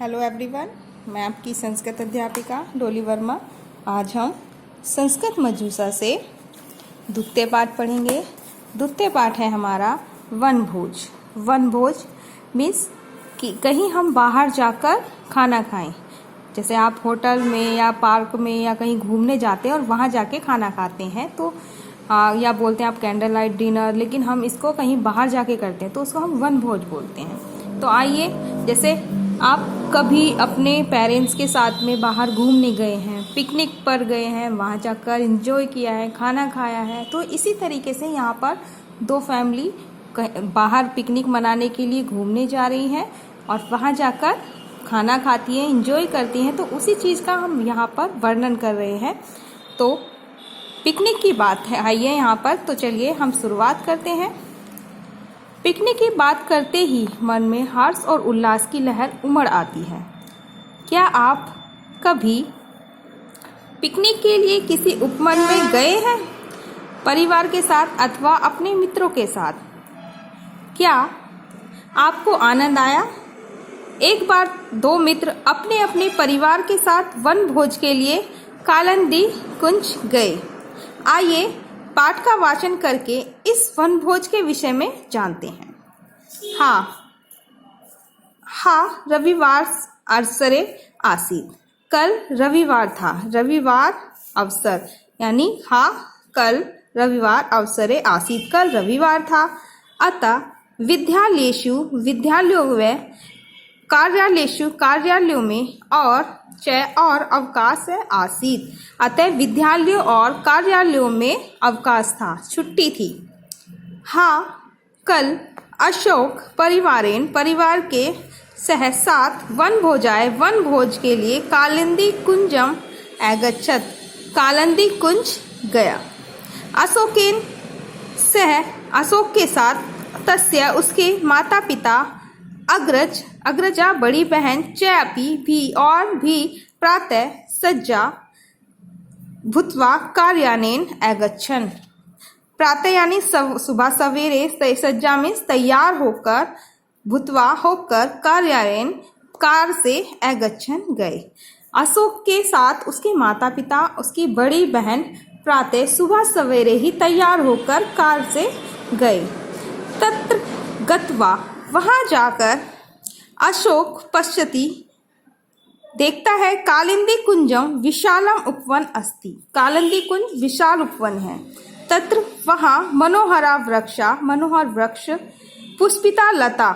Hello everyone, मैं आपकी संस्कृत अध्यापिका डोली वर्मा। आज हम संस्कृत मधुसा से द्वितीय पाठ पढ़ेंगे। द्वितीय पाठ है हमारा वनभोज। वनभोज मीन्स कि कहीं हम बाहर जाकर खाना खाएं। जैसे आप होटल में या पार्क में या कहीं घूमने जाते हैं और वहाँ जाके खाना खाते हैं तो या बोलते हैं आप कैंडल लाइट डिनर, लेकिन हम इसको कहीं बाहर जाके करते हैं तो उसको हम वनभोज बोलते हैं। तो आइए, जैसे आप कभी अपने पेरेंट्स के साथ में बाहर घूमने गए हैं, पिकनिक पर गए हैं, वहाँ जाकर एंजॉय किया है, खाना खाया है, तो इसी तरीके से यहाँ पर दो फैमिली बाहर पिकनिक मनाने के लिए घूमने जा रही हैं और वहाँ जाकर खाना खाती हैं, एंजॉय करती हैं। तो उसी चीज़ का हम यहाँ पर वर्णन कर रहे हैं। तो पिकनिक की बात है आइए यहाँ पर, तो चलिए हम शुरुआत करते हैं। पिकनिक की बात करते ही मन में हर्ष और उल्लास की लहर उमड़ आती है। क्या आप कभी पिकनिक के लिए किसी उपवन में गए हैं, परिवार के साथ अथवा अपने मित्रों के साथ? क्या आपको आनंद आया? एक बार दो मित्र अपने अपने परिवार के साथ वनभोज के लिए कालिंदी कुंज गए। आइए पाठ का वाचन करके इस वनभोज के विषय में जानते हैं। रविवार अवसरे आसीत। कल रविवार था। रविवार अवसर यानी कल रविवार अवसरे आसीत, कल रविवार था। अतः विद्यालयेषु विद्यालयों में, कार्यालयेषु कार्यालयों में और अवकाश है आसीत। अतः विद्यालयों और कार्यालयों में अवकाश था, छुट्टी थी। कल अशोक परिवार के साथ वनभोज के लिए कालिंदी कुंजम अगच्छत्, कालिंदी कुंज गया। अशोक के साथ तस्य उसके माता पिता, अग्रजा बड़ी बहन, चेपी भी प्रातः सज्जा भूत्वा कार्यानेन अगच्छन्। प्रातः यानी सुबह सवेरे, सज्जा में तैयार होकर, भूत्वा होकर, कार्यानेन कार से अगच्छन् गए। अशोक के साथ उसके माता पिता, उसकी बड़ी बहन प्रातः सुबह सवेरे ही तैयार होकर कार से गए। तत्र गत्वा वहाँ जाकर अशोक पश्यति देखता है, कालिंदी कुंजम विशालम उपवन अस्ति। कालिंदी कुंज विशाल उपवन है। तत्र वहाँ मनोहर वृक्ष, पुष्पिता लता,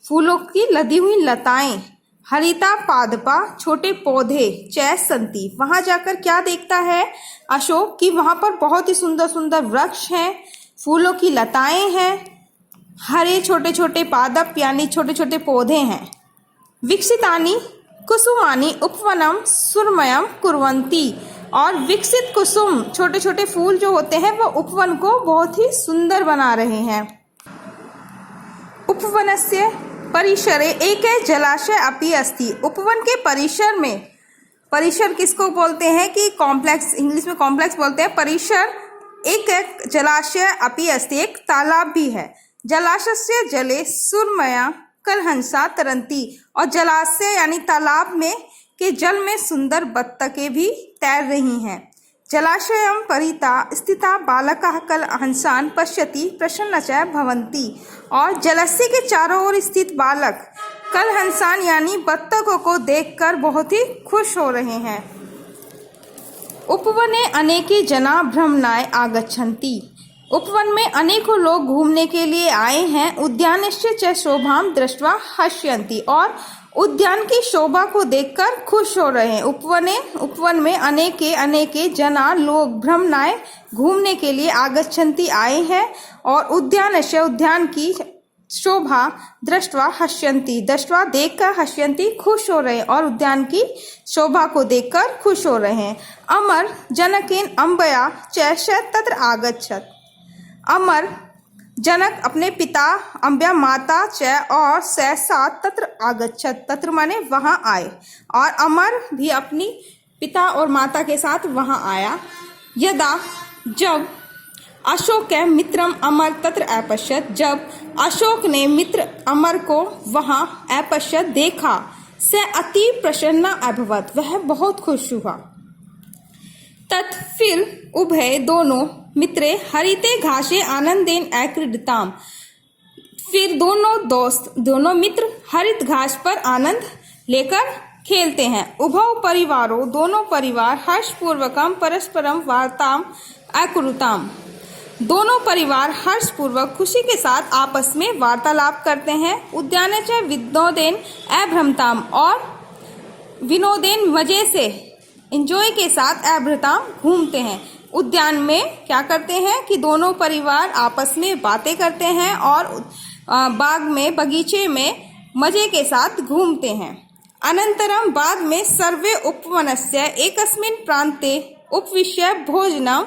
फूलों की लदी हुई लताएं, हरिता पादपा, छोटे पौधे, संति। वहाँ जाकर क्या देखता है अशोक कि वहाँ पर बहुत ही सुंदर सुंदर वृक्ष हैं, फूलों की लताएं हैं, हरे छोटे छोटे पादप यानी छोटे छोटे पौधे हैं। विकसितानि कुसुमानि उपवनम सुरमयम कुर्वन्ति, और विकसित कुसुम छोटे छोटे फूल जो होते हैं वो उपवन को बहुत ही सुंदर बना रहे हैं। उपवनस्य परिसरे एक जलाशय अपि अस्ति। उपवन के परिसर में, परिसर किसको बोलते हैं कि कॉम्प्लेक्स, इंग्लिश में कॉम्प्लेक्स बोलते हैं। परिसर एक जलाशय अपि अस्ति, एक तालाब भी है। जलाशय जले सुरमया कलहंसा तरंती, और जलाशय यानी तालाब में के जल में सुंदर बत्तखें भी तैर रही हैं। जलाशयं परिता स्थिता बालकाः कलहंसान पश्यति प्रसन्न च भवन्ति, और जलाशय के चारों ओर स्थित बालक कलहंसान यानी बत्तखों को देखकर बहुत ही खुश हो रहे हैं। उपवने अनेके जना भ्रमणाय आगच्छन्ति। उपवन में अनेकों लोग घूमने के लिए आए हैं। उद्यानस्य च शोभां दृष्ट्वा हस्यन्ति, और उद्यान की शोभा को देखकर खुश हो रहे हैं। उपवन में अनेके जना लोग भ्रमणाय घूमने के लिए आगच्छन्ति आए हैं, और उद्यान की शोभा दृष्ट्वा हस्यन्ति, दृष्ट्वा देखकर हस्यन्ति खुश हो रहे हैं, और उद्यान की शोभा को देखकर खुश हो रहे हैं। अमर जनकेन अम्बया च तत्र आगच्छत्। अमर जनक अपने पिता, अम्बिया माता च और साथ तत्र आगच्छत्, तत्र माने वहाँ आए, और अमर भी अपनी पिता और माता के साथ वहाँ आया। यदा जब अशोक मित्रम अमर तत्र अपश्यत्, जब अशोक ने मित्र अमर को वहाँ अपश्यत् देखा, स अति प्रसन्न अभवत्, वह बहुत खुश हुआ। तत् फिर उभय दोनों मित्रे हरिते घासे आनंदेन अक्रीडताम, फिर दोनों मित्र हरित घास पर आनंद लेकर खेलते हैं। उभौ परिवारों, दोनों परिवार हर्षपूर्वकम परस्परम वार्ताम अकुरुताम, दोनों परिवार हर्षपूर्वक खुशी के साथ आपस में वार्तालाप करते हैं। उद्याने च विनोदेन अभ्रमताम, और विनोदेन मजे से एंजॉय के साथ अभ्रताम घूमते हैं। उद्यान में क्या करते हैं कि दोनों परिवार आपस में बातें करते हैं और बाग में, बगीचे में मजे के साथ घूमते हैं। अनंतरम, बाद में सर्वे उपवनस्य एकस्मिन् प्रान्ते उपविश्य भोजनम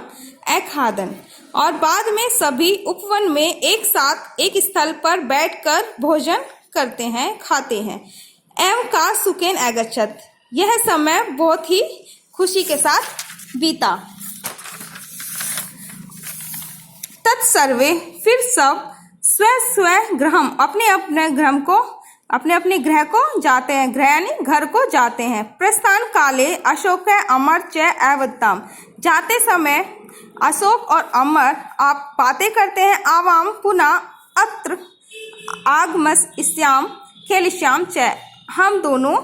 अखादन्, और बाद में सभी उपवन में एक साथ एक स्थल पर बैठकर भोजन करते हैं, खाते हैं। एवं का सुखेन अगच्छत्, यह समय बहुत ही खुशी के साथ बीता। तत्सर्वे, फिर सब स्व स्व गृहम, अपने अपने गृह को जाते हैं, गृह यानी घर को जाते हैं। प्रस्थान काले अशोक अमर च अवताम, जाते समय अशोक और अमर आप बातें करते हैं। आवाम पुनः अत्र आगमस्याम खेलिष्याम च, हम दोनों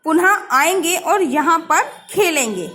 पुनः आएंगे और यहाँ पर खेलेंगे।